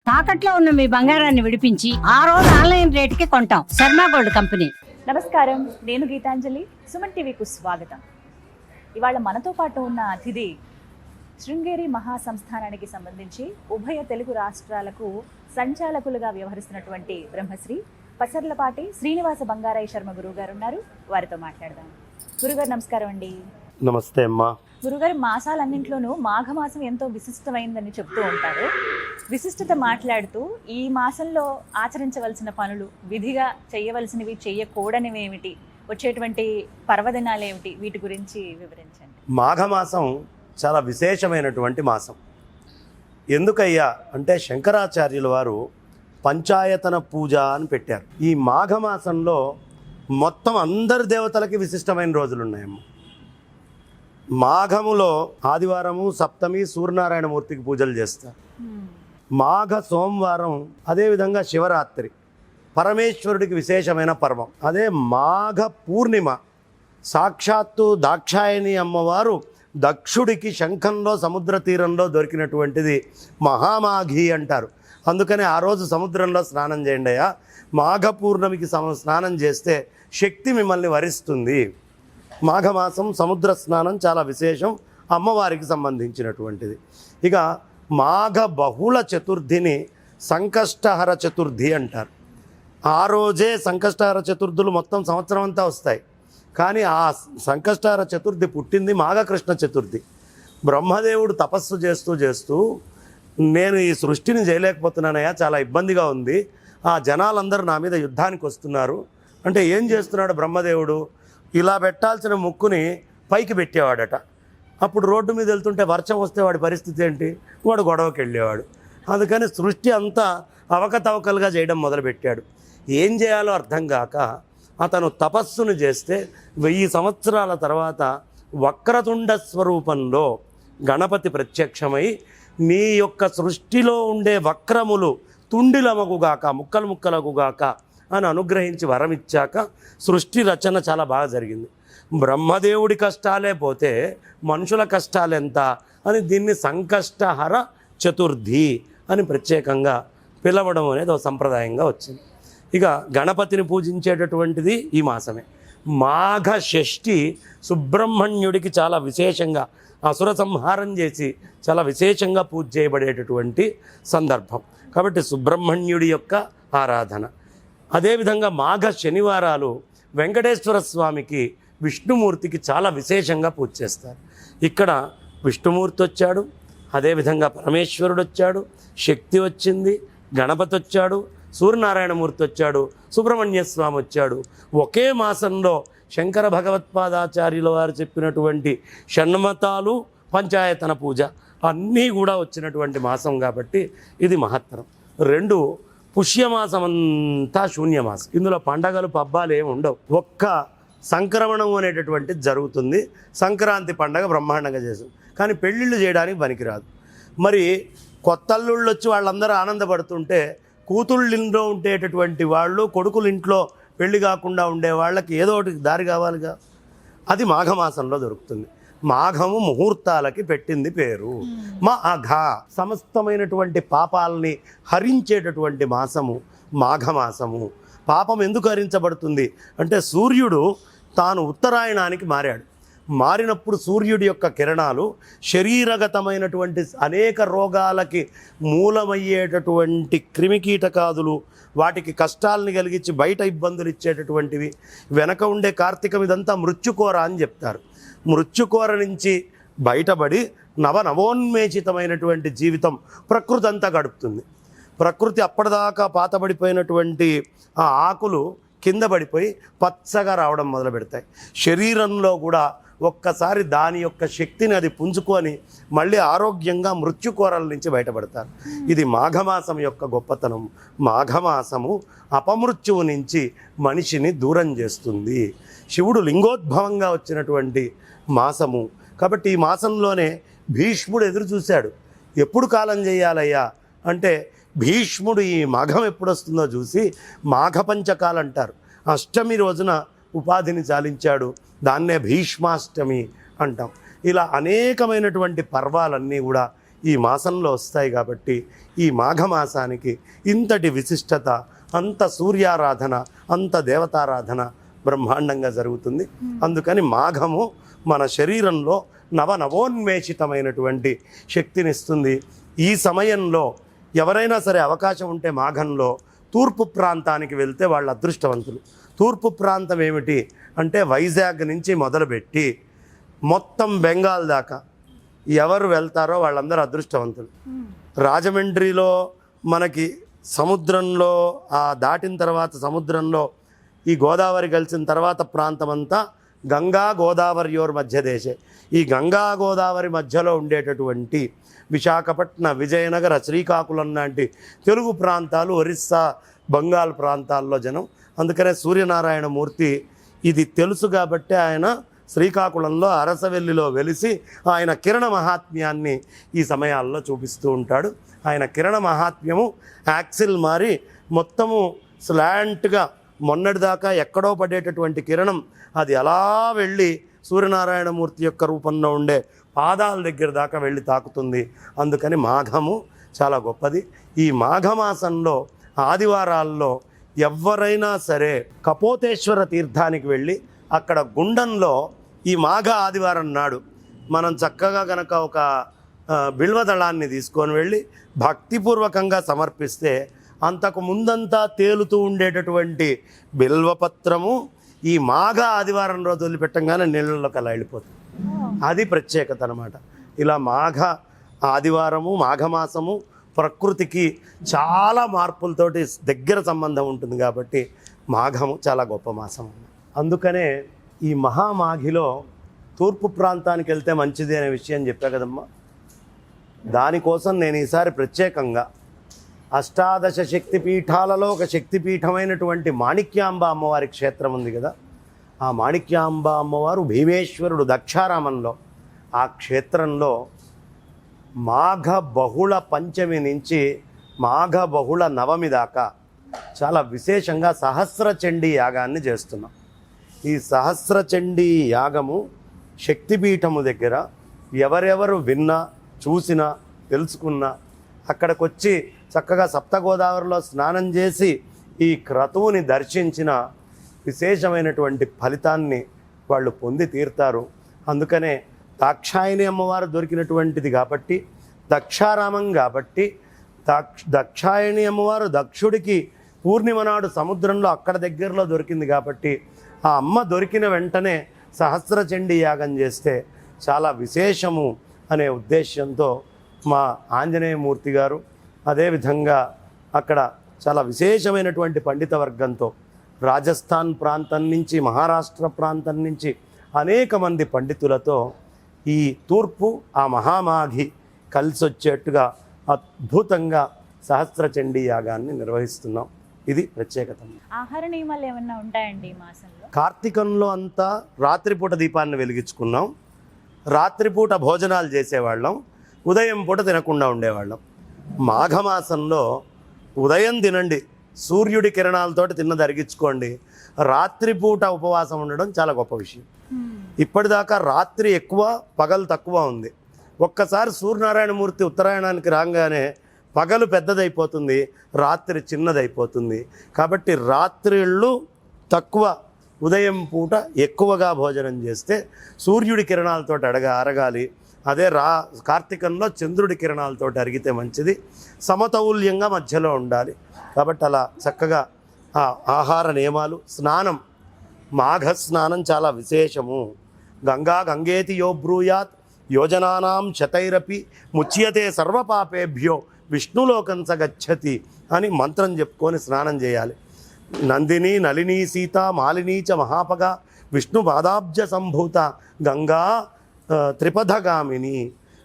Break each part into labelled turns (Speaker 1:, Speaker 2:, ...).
Speaker 1: తాకట్లో ఉన్న మీ బంగారాన్ని విడిపించి ఆ రోజు ఆన్లైన్ రేటుకి కొంటాం. Sharma gold company.
Speaker 2: నమస్కారం, నేను గీతాంజలి. సుమన్ టీవీకు స్వాగతం. ఇవాళ మనతో పాటు ఉన్న అతిథి శృంగేరి మహాసంస్థానానికి సంబంధించి ఉభయ తెలుగు రాష్ట్రాలకు సంచాలకులుగా వ్యవహరిస్తున్నటువంటి బ్రహ్మశ్రీ పసర్లపాటి శ్రీనివాస బంగారయ్య శర్మ గురువు గారు ఉన్నారు. వారితో మాట్లాడదాం. గురుగారు నమస్కారం అండి.
Speaker 3: నమస్తే అమ్మా.
Speaker 2: గురుగారు, మాసాలన్నింటిలోనూ మాఘమాసం ఎంతో విశిష్టమైందని చెప్తూ ఉంటారు. విశిష్టత మాట్లాడుతూ ఈ మాసంలో ఆచరించవలసిన పనులు, విధిగా చేయవలసినవి, చేయకూడనివి ఏమిటి, వచ్చేటువంటి పర్వదినాలు ఏమిటి, వీటి గురించి వివరించండి.
Speaker 3: మాఘమాసం చాలా విశేషమైనటువంటి మాసం. ఎందుకయ్యా అంటే శంకరాచార్యుల వారు పంచాయతన పూజ అని పెట్టారు. ఈ మాఘమాసంలో మొత్తం అందరి దేవతలకి విశిష్టమైన రోజులు ఉన్నాయమ్మ. మాఘములో ఆదివారము, సప్తమి సూర్యనారాయణమూర్తికి పూజలు చేస్తారు. మాఘ సోమవారం, అదేవిధంగా శివరాత్రి పరమేశ్వరుడికి విశేషమైన పర్వం. అదే మాఘ పూర్ణిమ సాక్షాత్తు దాక్షాయణి అమ్మవారు దక్షుడికి శంఖంలో సముద్ర తీరంలో దొరికినటువంటిది మహామాఘి అంటారు. అందుకని ఆ రోజు సముద్రంలో స్నానం చేయండి అయ్యా. మాఘ పూర్ణమికి స్నానం చేస్తే శక్తి మిమ్మల్ని వరిస్తుంది. మాఘమాసం సముద్ర స్నానం చాలా విశేషం, అమ్మవారికి సంబంధించినటువంటిది. ఇక మాఘ బహుళ చతుర్థిని సంకష్టహర చతుర్థి అంటారు. ఆ రోజే సంకష్టహర చతుర్థులు మొత్తం సంవత్సరం అంతా వస్తాయి. కానీ ఆ సంకష్టహర చతుర్థి పుట్టింది మాఘకృష్ణ చతుర్థి. బ్రహ్మదేవుడు తపస్సు చేస్తూ నేను ఈ సృష్టిని చేయలేకపోతున్నానయ్యా, చాలా ఇబ్బందిగా ఉంది, ఆ జనాలందరూ నా మీద యుద్ధానికి వస్తున్నారు అంటే ఏం చేస్తున్నాడు బ్రహ్మదేవుడు, ఇలా పెట్టాల్సిన ముక్కుని పైకి పెట్టేవాడట. అప్పుడు రోడ్డు మీద వెళ్తుంటే వర్షం వస్తే వాడి పరిస్థితి ఏంటి, వాడు గొడవకి వెళ్ళేవాడు. అందుకని సృష్టి అంతా అవకతవకలుగా చేయడం మొదలుపెట్టాడు. ఏం చేయాలో అర్థం కాక అతను తపస్సును చేస్తే 1000 సంవత్సరాల తర్వాత వక్రతుండ స్వరూపంలో గణపతి ప్రత్యక్షమై నీ యొక్క సృష్టిలో ఉండే వక్రములు తుండిలమగుగాక, ముక్కలు ముక్కలగుగాక అని అనుగ్రహించి వరం ఇచ్చాక సృష్టి రచన చాలా బాగా జరిగింది. బ్రహ్మదేవుడి కష్టాలే పోతే మనుషుల కష్టాలు ఎంత అని దీన్ని సంకష్టహర చతుర్థి అని ప్రత్యేకంగా పిలవడం అనేది ఒక సంప్రదాయంగా వచ్చింది. ఇక గణపతిని పూజించేటటువంటిది ఈ మాసమే. మాఘ షష్ఠి సుబ్రహ్మణ్యుడికి చాలా విశేషంగా అసుర సంహారం చేసి చాలా విశేషంగా పూజ చేయబడేటటువంటి సందర్భం. కాబట్టి సుబ్రహ్మణ్యుడి యొక్క ఆరాధన. అదేవిధంగా మాఘ శనివారాలు వెంకటేశ్వర స్వామికి, విష్ణుమూర్తికి చాలా విశేషంగా పూజ చేస్తారు. ఇక్కడ విష్ణుమూర్తి వచ్చాడు, అదేవిధంగా పరమేశ్వరుడు వచ్చాడు, శక్తి వచ్చింది, గణపతి వచ్చాడు, సూర్యనారాయణమూర్తి వచ్చాడు, సుబ్రహ్మణ్య స్వామి వచ్చాడు. ఒకే మాసంలో శంకర భగవత్పాదాచార్యుల వారు చెప్పినటువంటి షణ్మతాలు, పంచాయతన పూజ అన్నీ కూడా వచ్చినటువంటి మాసం కాబట్టి ఇది మహత్తరం. 2 పుష్యమాసం అంతా శూన్యమాసం. ఇందులో పండగలు పబ్బాలు ఏమి ఉండవు. ఒక్క సంక్రమణం అనేటటువంటిది జరుగుతుంది. సంక్రాంతి పండగ బ్రహ్మాండంగా చేస్తుంది, కానీ పెళ్ళిళ్ళు చేయడానికి పనికిరాదు. మరి కొత్తల్లుళ్ళు వచ్చి వాళ్ళందరూ ఆనందపడుతుంటే కూతుళ్ళింట్లో ఉండేటటువంటి వాళ్ళు, కొడుకులు ఇంట్లో పెళ్లి కాకుండా ఉండే వాళ్ళకి ఏదో ఒకటి దారి కావాలిగా. అది మాఘమాసంలో దొరుకుతుంది. మాఘము ముహూర్తాలకి పెట్టింది పేరు. మాఘ సమస్తమైనటువంటి పాపాలని హరించేటటువంటి మాసము మాఘమాసము. పాపం ఎందుకు హరించబడుతుంది అంటే సూర్యుడు తాను ఉత్తరాయణానికి మారాడు. మారినప్పుడు సూర్యుడి యొక్క కిరణాలు శరీరగతమైనటువంటి అనేక రోగాలకి మూలమయ్యేటటువంటి క్రిమికీటకాదులు, వాటికి కష్టాలని కలిగించి బయట ఇబ్బందులు ఇచ్చేటటువంటివి. వెనక ఉండే కార్తీకం ఇదంతా మృత్యుకోర అని చెప్తారు. మృత్యుకోర నుంచి బయటపడి నవోన్మేషితమైనటువంటి జీవితం ప్రకృతి అంతా గడుపుతుంది. ప్రకృతి అప్పటిదాకా పాతబడిపోయినటువంటి ఆ ఆకులు కింద పడిపోయి పచ్చగా రావడం మొదలు పెడతాయి. శరీరంలో కూడా ఒక్కసారి దాని యొక్క శక్తిని అది పుంజుకొని మళ్ళీ ఆరోగ్యంగా మృత్యుకోరల నుంచి బయటపడతారు. ఇది మాఘమాసం యొక్క గొప్పతనం. మాఘమాసము అపమృత్యువు నుంచి మనిషిని దూరం చేస్తుంది. శివుడు లింగోద్భవంగా వచ్చినటువంటి మాసము కాబట్టి ఈ మాసంలోనే భీష్ముడు ఎదురు చూశాడు. ఎప్పుడు కాలం చేయాలయ్యా అంటే భీష్ముడు ఈ మాఘం ఎప్పుడు వస్తుందో చూసి మాఘపంచకాలు అంటారు. అష్టమి రోజున ఉపాధిని చాలించాడు, దాన్నే భీష్మాష్టమి అంటాం. ఇలా అనేకమైనటువంటి పర్వాలన్నీ కూడా ఈ మాసంలో వస్తాయి కాబట్టి ఈ మాఘమాసానికి ఇంతటి విశిష్టత, అంత సూర్యారాధన, అంత దేవతారాధన బ్రహ్మాండంగా జరుగుతుంది. అందుకని మాఘము మన శరీరంలో నవోన్మేషితమైనటువంటి శక్తినిస్తుంది. ఈ సమయంలో ఎవరైనా సరే అవకాశం ఉంటే మాఘంలో తూర్పు ప్రాంతానికి వెళ్తే వాళ్ళు అదృష్టవంతులు. తూర్పు ప్రాంతం ఏమిటి అంటే వైజాగ్ నుంచి మొదలుపెట్టి మొత్తం బెంగాల్ దాకా ఎవరు వెళ్తారో వాళ్ళందరూ అదృష్టవంతులు. రాజమండ్రిలో మనకి సముద్రంలో దాటిన తర్వాత సముద్రంలో ఈ గోదావరి కలిసిన తర్వాత ప్రాంతం అంతా గంగా గోదావరియోర్ మధ్య దేశే. ఈ గంగా గోదావరి మధ్యలో ఉండేటటువంటి విశాఖపట్నం, విజయనగర, శ్రీకాకుళం లాంటి తెలుగు ప్రాంతాలు, ఒరిస్సా, బంగాల్ ప్రాంతాల్లో జనం. అందుకనే సూర్యనారాయణమూర్తి ఇది తెలుసు కాబట్టి ఆయన శ్రీకాకుళంలో అరసవెల్లిలో వెలిసి ఆయన కిరణ మహాత్మ్యాన్ని ఈ సమయాల్లో చూపిస్తూ ఉంటాడు. ఆయన కిరణ మహాత్మ్యము యాక్సిల్ మారి మొత్తము స్లాంట్గా మొన్నటిదాకా ఎక్కడో పడేటటువంటి కిరణం అది అలా వెళ్ళి సూర్యనారాయణమూర్తి యొక్క రూపంలో ఉండే పాదాల దగ్గర దాకా వెళ్ళి తాకుతుంది. అందుకని మాఘము చాలా గొప్పది. ఈ మాఘమాసంలో ఆదివారాల్లో ఎవరైనా సరే కపోతేశ్వర తీర్థానికి వెళ్ళి అక్కడ గుండంలో ఈ మాఘ ఆదివారం నాడు మనం చక్కగా కనుక ఒక బిల్వదళాన్ని తీసుకొని వెళ్ళి భక్తిపూర్వకంగా సమర్పిస్తే అంతకు ముందంతా తేలుతూ ఉండేటటువంటి బిల్వపత్రము ఈ మాఘ ఆదివారం రోజు వదిలిపెట్టంగానే నీళ్ళలోకి అలా వెళ్ళిపోతుంది. అది ప్రత్యేకత అన్నమాట. ఇలా మాఘ ఆదివారము, మాఘమాసము ప్రకృతికి చాలా మార్పులతోటి దగ్గర సంబంధం ఉంటుంది కాబట్టి మాఘము చాలా గొప్ప మాసం. అందుకనే ఈ మహామాఘిలో తూర్పు ప్రాంతానికి వెళ్తే మంచిది అనే విషయం చెప్పా కదమ్మా. దానికోసం నేను ఈసారి ప్రత్యేకంగా అష్టాదశ శక్తిపీఠాలలో ఒక శక్తిపీఠమైనటువంటి మాణిక్యాంబ అమ్మవారి క్షేత్రం ఉంది కదా, ఆ మాణిక్యాంబ అమ్మవారు భీమేశ్వరుడు దక్షారామంలో ఆ క్షేత్రంలో మాఘ బహుళ పంచమి నుంచి మాఘ బహుళ నవమి దాకా చాలా విశేషంగా సహస్రచండీ యాగాన్ని చేస్తున్నాం. ఈ సహస్రచండీ యాగము శక్తిపీఠము దగ్గర ఎవరెవరు విన్నా, చూసినా, తెలుసుకున్నా అక్కడికి వచ్చి చక్కగా సప్తగోదావరిలో స్నానం చేసి ఈ క్రతువుని దర్శించిన విశేషమైనటువంటి ఫలితాన్ని వాళ్ళు పొంది తీరుతారు. అందుకనే దాక్షాయణి అమ్మవారు దొరికినటువంటిది కాబట్టి, దక్షారామం కాబట్టి, దక్షాయణి అమ్మవారు దక్షుడికి పూర్ణిమ నాడు సముద్రంలో అక్కడ దగ్గరలో దొరికింది కాబట్టి ఆ అమ్మ దొరికిన వెంటనే సహస్రచండీ యాగం చేస్తే చాలా విశేషము అనే ఉద్దేశంతో మా ఆంజనేయమూర్తి గారు అదేవిధంగా అక్కడ చాలా విశేషమైనటువంటి పండిత వర్గంతో రాజస్థాన్ ప్రాంతం నుంచి, మహారాష్ట్ర ప్రాంతం నుంచి అనేక మంది పండితులతో ఈ తూర్పు ఆ మహామాఘి కలిసి వచ్చేట్టుగా అద్భుతంగా సహస్రచండీ యాగాన్ని నిర్వహిస్తున్నాం. ఇది ప్రత్యేకత.
Speaker 2: ఆహార నియమాలు ఏమన్నా ఉంటాయండి ఈ మాసంలో?
Speaker 3: కార్తీకంలో అంతా రాత్రిపూట దీపాన్ని వెలిగించుకున్నాం, రాత్రిపూట భోజనాలు చేసేవాళ్ళం, ఉదయం పూట తినకుండా ఉండేవాళ్ళం. మాఘమాసంలో ఉదయం తినండి, సూర్యుడి కిరణాలతోటి తిన్నది అరిగించుకోండి, రాత్రిపూట ఉపవాసం ఉండడం చాలా గొప్ప విషయం. ఇప్పటిదాకా రాత్రి ఎక్కువ, పగలు తక్కువ ఉంది. ఒక్కసారి సూర్యనారాయణమూర్తి ఉత్తరాయణానికి రాగానే పగలు పెద్దదైపోతుంది, రాత్రి చిన్నదైపోతుంది. కాబట్టి రాత్రిళ్ళు తక్కువ, ఉదయం పూట ఎక్కువగా భోజనం చేస్తే సూర్యుడి కిరణాలతో అరగాలి. అదే కార్తీకంలో చంద్రుడి కిరణాలతో అరిగితే మంచిది. సమతౌల్యంగా మధ్యలో ఉండాలి. కాబట్టి అలా చక్కగా ఆహార నియమాలు. స్నానం, మాఘ స్నానం చాలా విశేషము. గంగా గంగేతి యో బ్రూయాత్ యోజనానాం శతైరపి ముచ్యతే సర్వపాపేభ్యో విష్ణులోకం స గచ్చతి అని మంత్రం చెప్పుకొని స్నానం చేయాలి. నందిని నళిని సీత మాలిని చ మహాపగ విష్ణు పాదాబ్జ సంభూత గంగా త్రిపథగామిని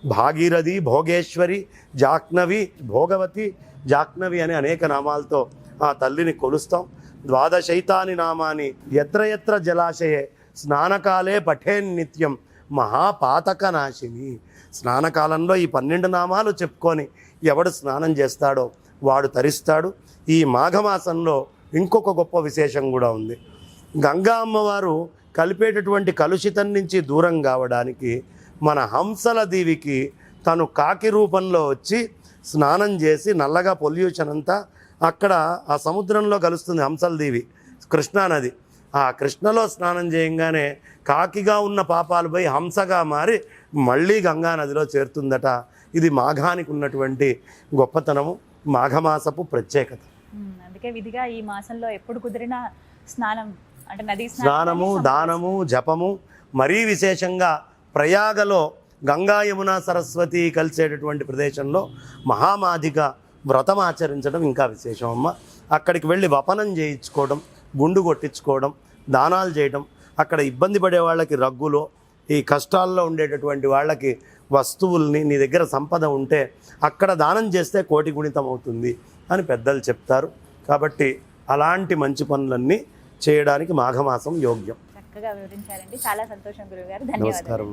Speaker 3: భాగీరథి భోగేశ్వరి జాహ్నవి భోగవతి జాహ్నవి అనే అనేక నామాలతో ఆ తల్లిని కొలుస్తాం. ద్వాదశైతాని నామాని ఎత్ర ఎత్ర జలాశయే స్నానకాలే పఠేన్నిత్యం మహాపాతక నాశిని. స్నానకాలంలో ఈ 12 నామాలు చెప్పుకొని ఎవడు స్నానం చేస్తాడో వాడు తరిస్తాడు. ఈ మాఘమాసంలో ఇంకొక గొప్ప విశేషం కూడా ఉంది. గంగా అమ్మవారు కలిపేటటువంటి కలుషితం నుంచి దూరం కావడానికి మన హంసల దేవికి తను కాకి రూపంలో వచ్చి స్నానం చేసి నల్లగా పొల్యూషన్ అంతా అక్కడ ఆ సముద్రంలో కలుస్తుంది హంసలదేవి కృష్ణానది. ఆ కృష్ణలో స్నానం చేయంగానే కాకిగా ఉన్న పాపాలు పోయి హంసగా మారి మళ్ళీ గంగా నదిలో చేరుతుందట. ఇది మాఘానికి ఉన్నటువంటి గొప్పతనము, మాఘమాసపు ప్రత్యేకత.
Speaker 2: అందుకే విధిగా ఈ మాసంలో ఎప్పుడు కుదిరినా స్నానం అంటే నదీ
Speaker 3: స్నానము, దానము, జపము, మరీ విశేషంగా ప్రయాగలో గంగా యమున సరస్వతి కలిసేటటువంటి ప్రదేశంలో మహామాధిక వ్రతం ఆచరించడం ఇంకా విశేషం అమ్మ. అక్కడికి వెళ్ళి వపనం చేయించుకోవడం, గుండు కొట్టించుకోవడం, దానాలు చేయడం, అక్కడ ఇబ్బంది పడే వాళ్ళకి రగ్గులో, ఈ కష్టాల్లో ఉండేటటువంటి వాళ్ళకి వస్తువుల్ని, నీ దగ్గర సంపద ఉంటే అక్కడ దానం చేస్తే కోటి గుణితం అవుతుంది అని పెద్దలు చెప్తారు. కాబట్టి అలాంటి మంచి పనులన్నీ చేయడానికి మాఘమాసం యోగ్యం.
Speaker 2: చక్కగా వివరించారండి. చాలా సంతోషం గురువు గారు. ధన్యవాదాలు.
Speaker 3: నమస్కారం.